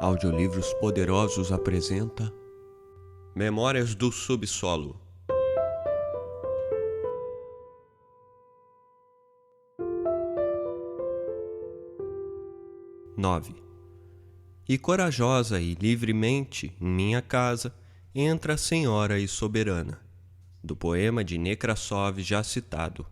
Audiolivros Poderosos apresenta Memórias do Subsolo. E corajosa e livremente em minha casa entra a Senhora e Soberana, do poema de Nekrassov já citado.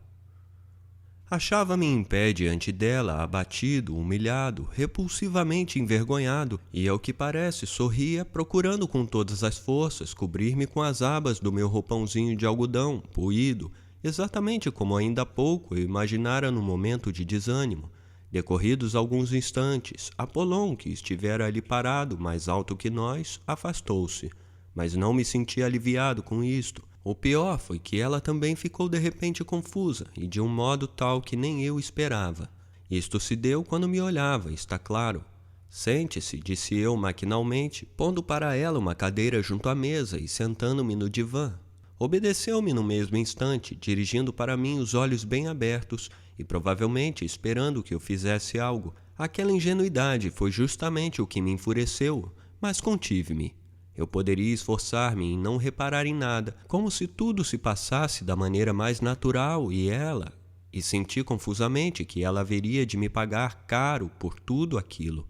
Achava-me em pé diante dela, abatido, humilhado, repulsivamente envergonhado, e ao que parece sorria, procurando com todas as forças cobrir-me com as abas do meu roupãozinho de algodão, poído, exatamente como ainda há pouco eu imaginara no momento de desânimo. Decorridos alguns instantes, Apollon, que estivera ali parado, mais alto que nós, afastou-se, mas não me senti aliviado com isto. O pior foi que ela também ficou de repente confusa, e de um modo tal que nem eu esperava. Isto se deu quando me olhava, está claro. Sente-se, disse eu maquinalmente, pondo para ela uma cadeira junto à mesa e sentando-me no divã. Obedeceu-me no mesmo instante, dirigindo para mim os olhos bem abertos e provavelmente esperando que eu fizesse algo. Aquela ingenuidade foi justamente o que me enfureceu, mas contive-me. Eu poderia esforçar-me em não reparar em nada, como se tudo se passasse da maneira mais natural e senti confusamente que ela haveria de me pagar caro por tudo aquilo.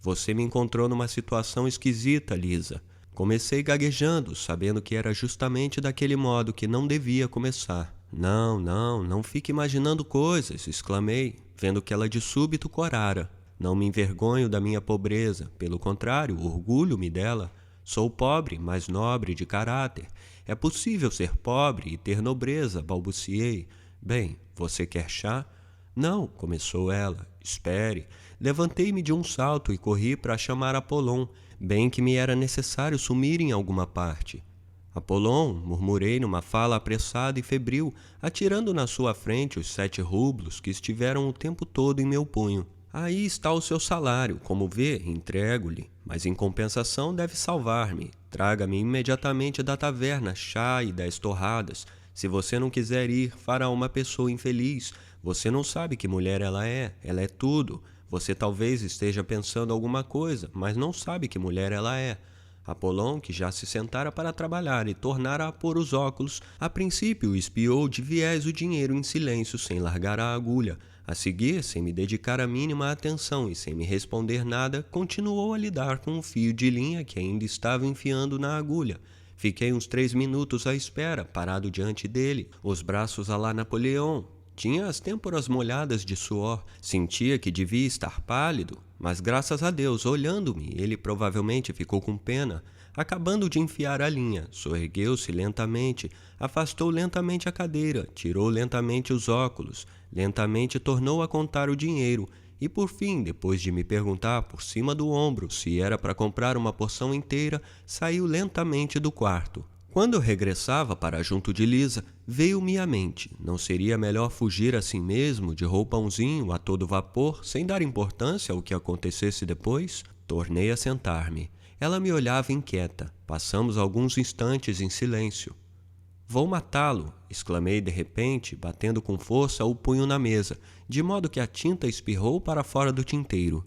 Você me encontrou numa situação esquisita, Lisa. Comecei gaguejando, sabendo que era justamente daquele modo que não devia começar. Não fique imaginando coisas, exclamei, vendo que ela de súbito corara. Não me envergonho da minha pobreza, pelo contrário, orgulho-me dela. Sou pobre, mas nobre de caráter. É possível ser pobre e ter nobreza, balbuciei. Bem, você quer chá? Não, começou ela. Espere. Levantei-me de um salto e corri para chamar Apollon, bem que me era necessário sumir em alguma parte. Apollon, murmurei numa fala apressada e febril, atirando na sua frente os 7 rublos que estiveram o tempo todo em meu punho. Aí está o seu salário, como vê, entrego-lhe, mas em compensação deve salvar-me. Traga-me imediatamente da taverna chá e 10 torradas. Se você não quiser ir, fará uma pessoa infeliz. Você não sabe que mulher ela é tudo. Você talvez esteja pensando alguma coisa, mas não sabe que mulher ela é. Apollon, que já se sentara para trabalhar e tornara a pôr os óculos, a princípio espiou de viés o dinheiro em silêncio sem largar a agulha. A seguir, sem me dedicar a mínima atenção e sem me responder nada, continuou a lidar com o fio de linha que ainda estava enfiando na agulha. Fiquei uns 3 minutos à espera, parado diante dele, os braços à la Napoleão. Tinha as têmporas molhadas de suor, sentia que devia estar pálido, mas graças a Deus, olhando-me, ele provavelmente ficou com pena. Acabando de enfiar a linha, soergueu-se lentamente, afastou lentamente a cadeira, tirou lentamente os óculos, lentamente tornou a contar o dinheiro e, por fim, depois de me perguntar por cima do ombro se era para comprar uma porção inteira, saiu lentamente do quarto. Quando eu regressava para junto de Lisa, veio-me à mente, não seria melhor fugir assim mesmo, de roupãozinho, a todo vapor, sem dar importância ao que acontecesse depois? Tornei a sentar-me. Ela me olhava inquieta. Passamos alguns instantes em silêncio. Vou matá-lo, exclamei de repente, batendo com força o punho na mesa, de modo que a tinta espirrou para fora do tinteiro.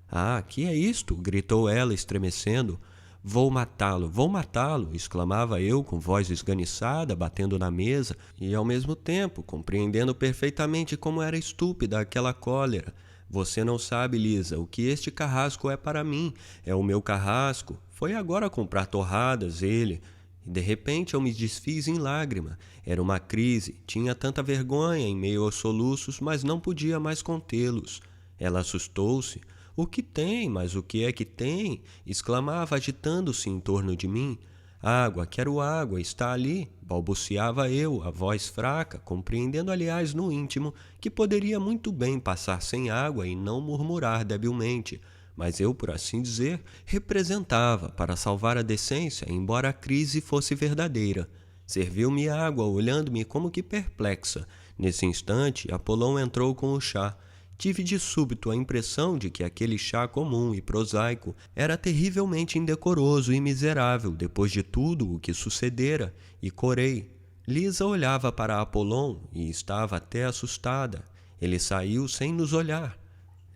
Ah, que é isto? Gritou ela, estremecendo. Vou matá-lo, exclamava eu com voz esganiçada, batendo na mesa e, ao mesmo tempo, compreendendo perfeitamente como era estúpida aquela cólera. Você não sabe, Lisa, o que este carrasco é para mim. É o meu carrasco. Foi agora comprar torradas, ele. E de repente eu me desfiz em lágrima. Era uma crise. Tinha tanta vergonha em meio aos soluços, mas não podia mais contê-los. Ela assustou-se. O que tem? Mas o que é que tem? Exclamava, agitando-se em torno de mim. Água, quero água, está ali, balbuciava eu, a voz fraca, compreendendo aliás no íntimo que poderia muito bem passar sem água e não murmurar debilmente, mas eu, por assim dizer, representava para salvar a decência, embora a crise fosse verdadeira. Serviu-me água, olhando-me como que perplexa. Nesse instante, Apollon entrou com o chá. Tive de súbito a impressão de que aquele chá comum e prosaico era terrivelmente indecoroso e miserável depois de tudo o que sucedera, e corei. Lisa olhava para Apollon e estava até assustada. Ele saiu sem nos olhar.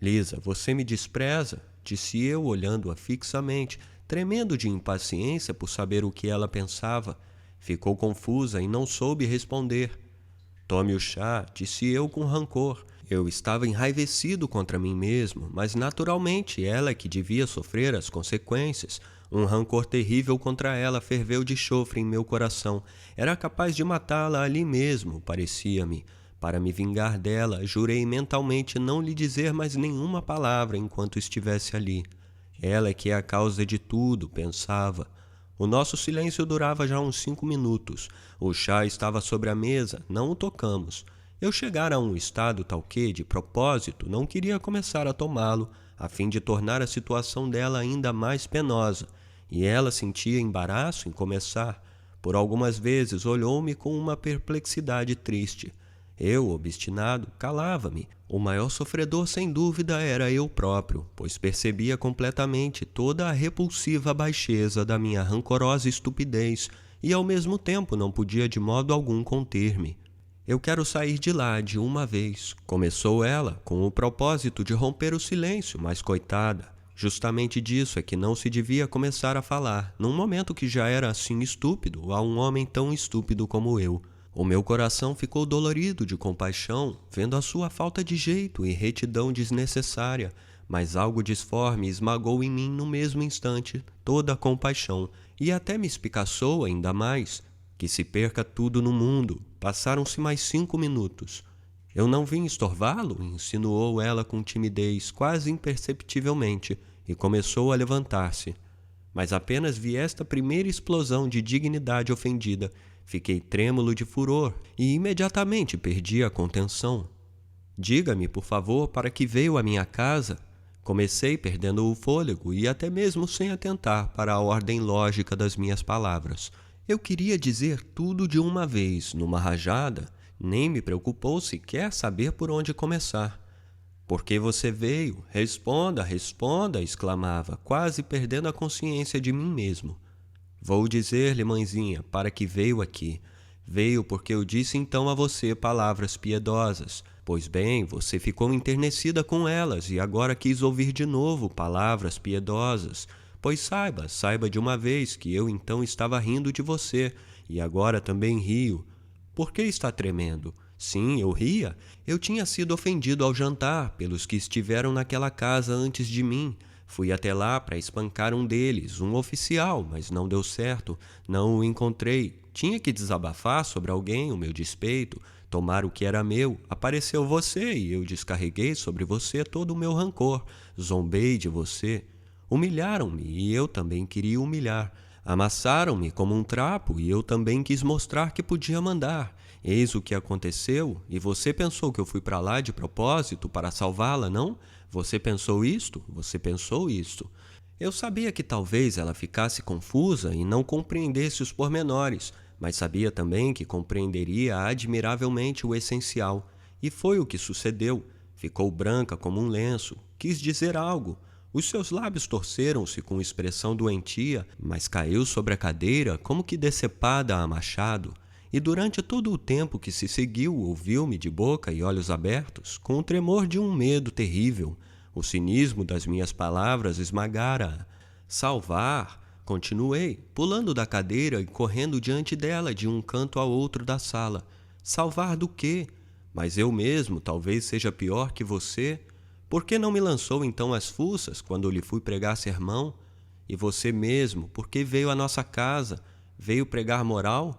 Lisa, você me despreza? disse eu, olhando-a fixamente, tremendo de impaciência por saber o que ela pensava. Ficou confusa e não soube responder. Tome o chá, disse eu com rancor. Eu estava enraivecido contra mim mesmo, mas naturalmente ela é que devia sofrer as consequências. Um rancor terrível contra ela ferveu de chofre em meu coração. Era capaz de matá-la ali mesmo, parecia-me. Para me vingar dela, jurei mentalmente não lhe dizer mais nenhuma palavra enquanto estivesse ali. Ela é que é a causa de tudo, pensava. O nosso silêncio durava já uns 5 minutos. O chá estava sobre a mesa, não o tocamos. Eu chegara a um estado tal que, de propósito, não queria começar a tomá-lo, a fim de tornar a situação dela ainda mais penosa. E ela sentia embaraço em começar. Por algumas vezes olhou-me com uma perplexidade triste. Eu, obstinado, calava-me. O maior sofredor, sem dúvida, era eu próprio, pois percebia completamente toda a repulsiva baixeza da minha rancorosa estupidez e, ao mesmo tempo, não podia de modo algum conter-me. Eu quero sair de lá de uma vez, começou ela, com o propósito de romper o silêncio, mas coitada. Justamente disso é que não se devia começar a falar, num momento que já era assim estúpido, a um homem tão estúpido como eu. O meu coração ficou dolorido de compaixão, vendo a sua falta de jeito e retidão desnecessária, mas algo disforme esmagou em mim no mesmo instante toda a compaixão e até me espicaçou ainda mais. Que se perca tudo no mundo. Passaram-se mais 5 minutos. Eu não vim estorvá-lo? Insinuou ela com timidez, quase imperceptivelmente, e começou a levantar-se. Mas apenas vi esta primeira explosão de dignidade ofendida. Fiquei trêmulo de furor e imediatamente perdi a contenção. Diga-me, por favor, para que veio à minha casa? Comecei perdendo o fôlego e até mesmo sem atentar para a ordem lógica das minhas palavras. Eu queria dizer tudo de uma vez, numa rajada, nem me preocupou sequer saber por onde começar. Por que você veio? Responda, responda, exclamava, quase perdendo a consciência de mim mesmo. Vou dizer-lhe, mãezinha, para que veio aqui. Veio porque eu disse então a você palavras piedosas. Pois bem, você ficou enternecida com elas e agora quis ouvir de novo palavras piedosas. Pois saiba de uma vez que eu então estava rindo de você e agora também rio. Por que está tremendo? Sim, eu ria. Eu tinha sido ofendido ao jantar pelos que estiveram naquela casa antes de mim. Fui até lá para espancar um deles, um oficial, mas não deu certo. Não o encontrei. Tinha que desabafar sobre alguém o meu despeito, tomar o que era meu. Apareceu você e eu descarreguei sobre você todo o meu rancor. Zombei de você. Humilharam-me e eu também queria humilhar. Amassaram-me como um trapo e eu também quis mostrar que podia mandar. Eis o que aconteceu, e você pensou que eu fui para lá de propósito para salvá-la, não? Você pensou isto? Você pensou isto? Eu sabia que talvez ela ficasse confusa e não compreendesse os pormenores, mas sabia também que compreenderia admiravelmente o essencial. E foi o que sucedeu. Ficou branca como um lenço. Quis dizer algo. Os seus lábios torceram-se com expressão doentia, mas caiu sobre a cadeira como que decepada a machado. E durante todo o tempo que se seguiu, ouviu-me de boca e olhos abertos, com o tremor de um medo terrível. O cinismo das minhas palavras esmagara-a. Salvar! Continuei, pulando da cadeira e correndo diante dela de um canto ao outro da sala. Salvar do quê? Mas eu mesmo talvez seja pior que você. Por que não me lançou então as fuças quando lhe fui pregar sermão? E você mesmo, por que veio à nossa casa? Veio pregar moral?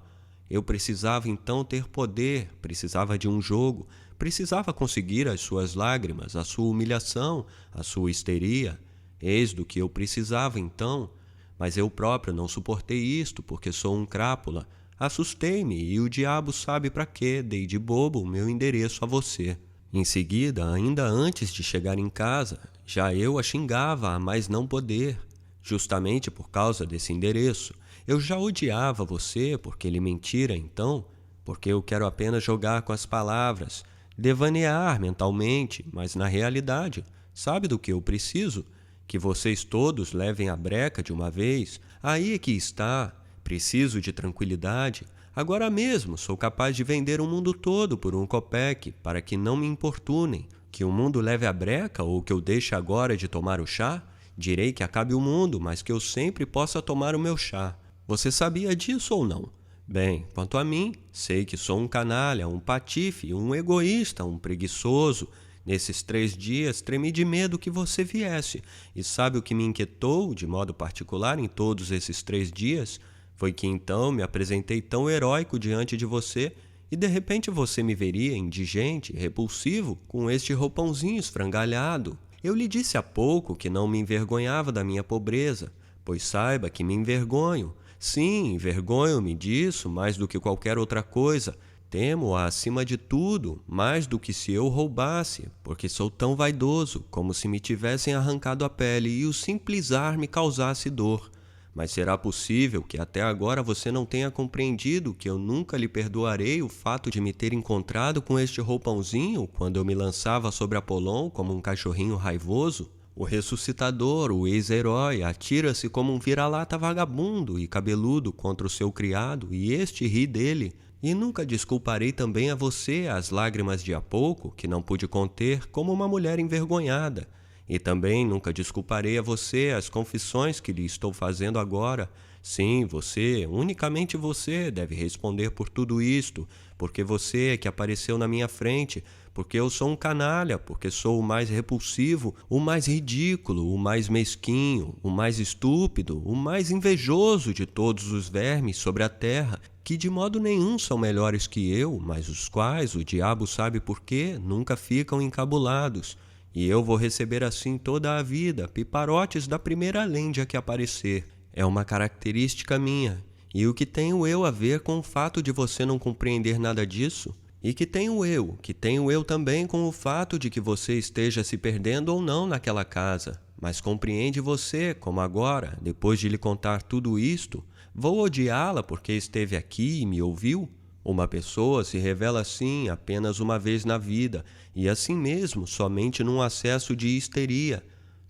Eu precisava então ter poder, precisava de um jogo, precisava conseguir as suas lágrimas, a sua humilhação, a sua histeria. Eis do que eu precisava então. Mas eu próprio não suportei isto, porque sou um crápula. Assustei-me e o diabo sabe para quê, dei de bobo o meu endereço a você. Em seguida, ainda antes de chegar em casa, já eu a xingava a mais não poder, justamente por causa desse endereço. Eu já odiava você porque lhe mentira então, porque eu quero apenas jogar com as palavras, devanear mentalmente, mas na realidade, sabe do que eu preciso? Que vocês todos levem a breca de uma vez. Aí é que está. Preciso de tranquilidade. Agora mesmo sou capaz de vender o mundo todo por um copeque, para que não me importunem. Que o mundo leve a breca ou que eu deixe agora de tomar o chá? Direi que acabe o mundo, mas que eu sempre possa tomar o meu chá. Você sabia disso ou não? Bem, quanto a mim, sei que sou um canalha, um patife, um egoísta, um preguiçoso. Nesses 3 dias, tremi de medo que você viesse. E sabe o que me inquietou, de modo particular, em todos esses 3 dias? Foi que então me apresentei tão heróico diante de você, e de repente você me veria indigente, repulsivo, com este roupãozinho esfrangalhado. Eu lhe disse há pouco que não me envergonhava da minha pobreza, pois saiba que me envergonho. Sim, envergonho-me disso mais do que qualquer outra coisa. Temo-a acima de tudo, mais do que se eu roubasse, porque sou tão vaidoso, como se me tivessem arrancado a pele e o simples ar me causasse dor. Mas será possível que até agora você não tenha compreendido que eu nunca lhe perdoarei o fato de me ter encontrado com este roupãozinho quando eu me lançava sobre Apolon como um cachorrinho raivoso? O ressuscitador, o ex-herói, atira-se como um vira-lata vagabundo e cabeludo contra o seu criado, e este ri dele. E nunca desculparei também a você as lágrimas de há pouco, que não pude conter, como uma mulher envergonhada. E também nunca desculparei a você as confissões que lhe estou fazendo agora. Sim, você, unicamente você, deve responder por tudo isto, porque você é que apareceu na minha frente, porque eu sou um canalha, porque sou o mais repulsivo, o mais ridículo, o mais mesquinho, o mais estúpido, o mais invejoso de todos os vermes sobre a terra, que de modo nenhum são melhores que eu, mas os quais, o diabo sabe por quê, nunca ficam encabulados. E eu vou receber assim toda a vida, piparotes da primeira lêndia que aparecer. É uma característica minha. E o que tenho eu a ver com o fato de você não compreender nada disso? E que tenho eu também com o fato de que você esteja se perdendo ou não naquela casa. Mas compreende você, como agora, depois de lhe contar tudo isto, vou odiá-la porque esteve aqui e me ouviu? Uma pessoa se revela assim apenas uma vez na vida, e assim mesmo, somente num acesso de histeria.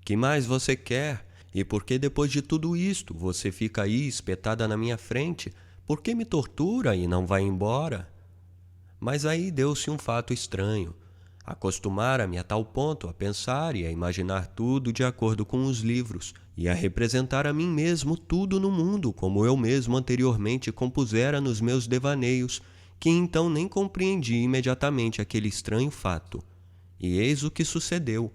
Que mais você quer? E por que depois de tudo isto você fica aí espetada na minha frente? Por que me tortura e não vai embora? Mas aí deu-se um fato estranho. Acostumara-me a tal ponto a pensar e a imaginar tudo de acordo com os livros, e a representar a mim mesmo tudo no mundo como eu mesmo anteriormente compusera nos meus devaneios, que então nem compreendi imediatamente aquele estranho fato. E eis o que sucedeu.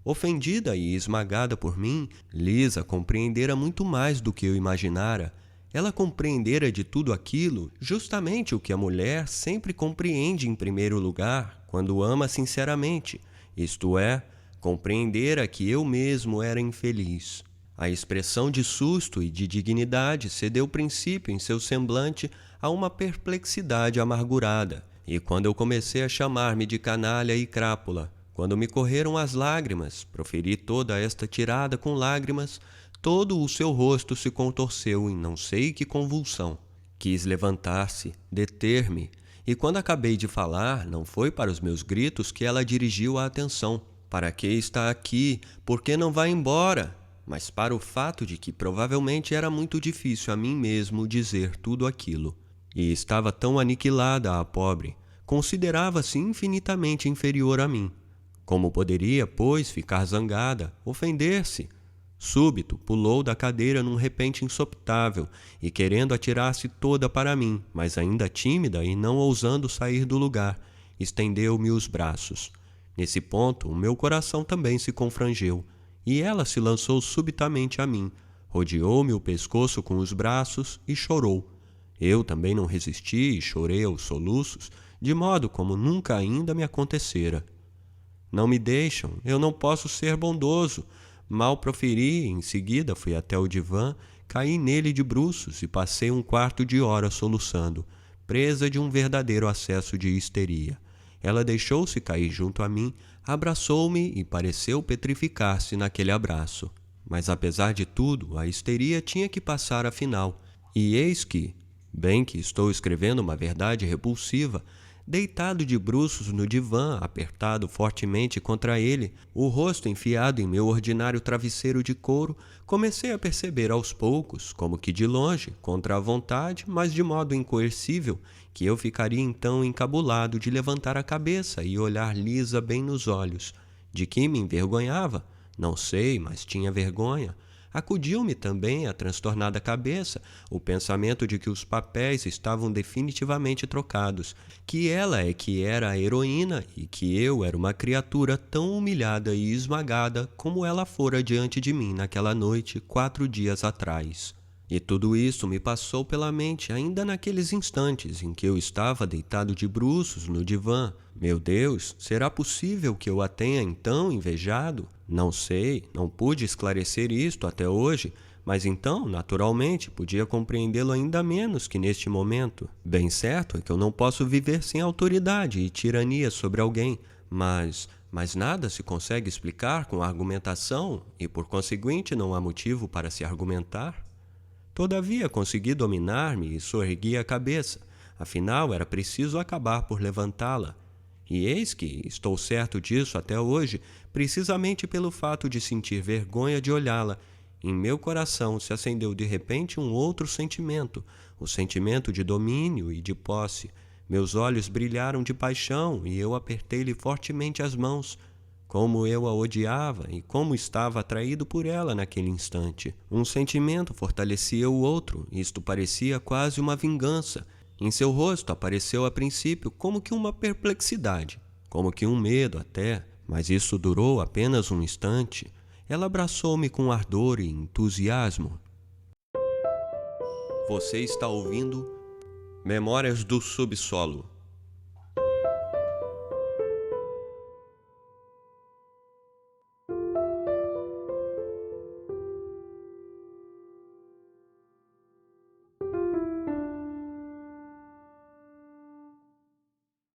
Ofendida e esmagada por mim, Lisa compreendera muito mais do que eu imaginara. Ela compreendera de tudo aquilo justamente o que a mulher sempre compreende em primeiro lugar quando ama sinceramente, isto é, compreendera que eu mesmo era infeliz. A expressão de susto e de dignidade cedeu princípio em seu semblante a uma perplexidade amargurada, e quando eu comecei a chamar-me de canalha e crápula, quando me correram as lágrimas, proferi toda esta tirada com lágrimas, todo o seu rosto se contorceu em não sei que convulsão. Quis levantar-se, deter-me, e quando acabei de falar, não foi para os meus gritos que ela dirigiu a atenção. Para que está aqui? Por que não vai embora? Mas para o fato de que provavelmente era muito difícil a mim mesmo dizer tudo aquilo. E estava tão aniquilada a pobre, considerava-se infinitamente inferior a mim. Como poderia, pois, ficar zangada, ofender-se? Súbito, pulou da cadeira num repente insopitável e querendo atirar-se toda para mim, mas ainda tímida e não ousando sair do lugar, estendeu-me os braços. Nesse ponto, o meu coração também se confrangeu, e ela se lançou subitamente a mim, rodeou-me o pescoço com os braços e chorou. Eu também não resisti e chorei aos soluços, de modo como nunca ainda me acontecera. Não me deixam, eu não posso ser bondoso. Mal proferi, em seguida fui até o divã, caí nele de bruços e passei um quarto de hora soluçando, presa de um verdadeiro acesso de histeria. Ela deixou-se cair junto a mim, abraçou-me e pareceu petrificar-se naquele abraço. Mas apesar de tudo, a histeria tinha que passar afinal. E eis que, bem que estou escrevendo uma verdade repulsiva, deitado de bruços no divã, apertado fortemente contra ele, o rosto enfiado em meu ordinário travesseiro de couro, comecei a perceber aos poucos, como que de longe, contra a vontade, mas de modo incoercível, que eu ficaria então encabulado de levantar a cabeça e olhar Lisa bem nos olhos. De que me envergonhava? Não sei, mas tinha vergonha. Acudiu-me também a transtornada cabeça o pensamento de que os papéis estavam definitivamente trocados, que ela é que era a heroína e que eu era uma criatura tão humilhada e esmagada como ela fora diante de mim naquela noite 4 dias atrás. E tudo isso me passou pela mente ainda naqueles instantes em que eu estava deitado de bruços no divã. Meu Deus, será possível que eu a tenha então invejado? Não sei, não pude esclarecer isto até hoje, mas então, naturalmente, podia compreendê-lo ainda menos que neste momento. Bem certo é que eu não posso viver sem autoridade e tirania sobre alguém, mas nada se consegue explicar com argumentação e, por conseguinte, não há motivo para se argumentar. Todavia consegui dominar-me e soergui a cabeça, afinal era preciso acabar por levantá-la. E eis que estou certo disso até hoje, precisamente pelo fato de sentir vergonha de olhá-la. Em meu coração se acendeu de repente um outro sentimento, o sentimento de domínio e de posse. Meus olhos brilharam de paixão e eu apertei-lhe fortemente as mãos. Como eu a odiava e como estava atraído por ela naquele instante. Um sentimento fortalecia o outro, isto parecia quase uma vingança. Em seu rosto apareceu a princípio como que uma perplexidade, como que um medo até, mas isso durou apenas um instante. Ela abraçou-me com ardor e entusiasmo. Você está ouvindo Memórias do Subsolo,